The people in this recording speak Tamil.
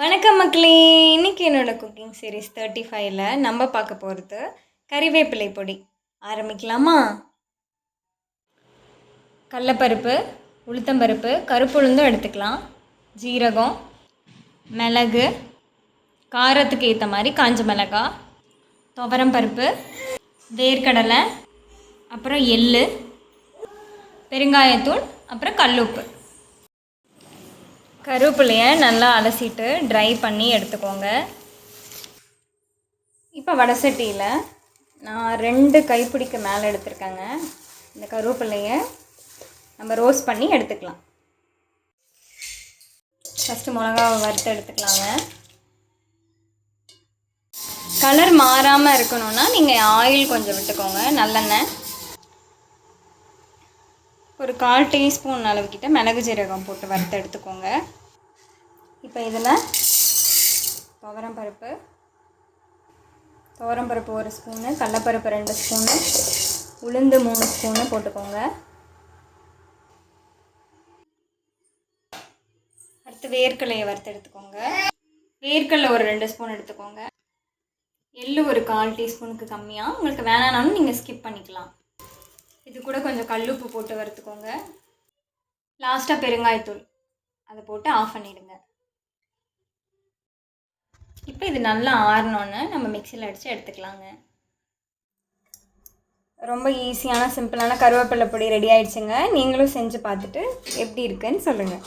வணக்கம் மக்களே. இன்றைக்கி என்னோடய குக்கிங் சீரீஸ் 35ல் நம்ம பார்க்க போகிறது கறிவேப்பிலை பொடி. ஆரம்பிக்கலாமா? கடலப்பருப்பு, உளுத்தம்பருப்பு, கருப்புளுந்தும் எடுத்துக்கலாம், ஜீரகம், மிளகு, காரத்துக்கு ஏற்ற மாதிரி காஞ்ச மிளகாய், துவரம்பருப்பு, வேர்க்கடலை, அப்புறம் எள்ளு, பெருங்காயத்தூள், அப்புறம் கல்லுப்பு. கருவேப்பிலையை நல்லா அலசிட்டு ட்ரை பண்ணி எடுத்துக்கோங்க. இப்போ வடசட்டியில் நான் 2 கைப்பிடிக்கு மேலே எடுத்துருக்கேங்க. இந்த கருவேப்பிலையை நம்ம ரோஸ்ட் பண்ணி எடுத்துக்கலாம். ஃபஸ்ட்டு மிளகாவை வறுத்து எடுத்துக்கலாங்க. கலர் மாறாமல் இருக்கணும்னா நீங்கள் ஆயில் கொஞ்சம் விட்டுக்கோங்க, நல்லெண்ணெய். ஒரு 1/4 டீஸ்பூன் அளவுக்கிட்ட மிளகு ஜீரகம் போட்டு வறுத்து எடுத்துக்கோங்க. இப்போ இதில் துவரம்பருப்பு 1 ஸ்பூனு, கடலப்பருப்பு 2 ஸ்பூனு, உளுந்து 3 ஸ்பூனு போட்டுக்கோங்க. அடுத்து வேர்க்கடலையை வறுத்து எடுத்துக்கோங்க. வேர்க்கடலை ஒரு 2 ஸ்பூன் எடுத்துக்கோங்க. எள்ளு ஒரு 1/4 டீஸ்பூனுக்கு கம்மியாக, உங்களுக்கு வேணானாலும் நீங்கள் ஸ்கிப் பண்ணிக்கலாம். இது கூட கொஞ்சம் கல்லுப்பு போட்டு வறுத்துக்கோங்க. லாஸ்ட்டாக பெருங்காயத்தூள் அதை போட்டு ஆஃப் பண்ணிவிடுங்க. இப்போ இது நல்லா ஆறினோன்னு நம்ம மிக்சியில் அடித்து எடுத்துக்கலாங்க. ரொம்ப ஈஸியான சிம்பிளான கருவேப்பிலை பொடி ரெடி ஆகிடுச்சுங்க. நீங்களும் செஞ்சு பார்த்துட்டு எப்படி இருக்குன்னு சொல்லுங்கள்.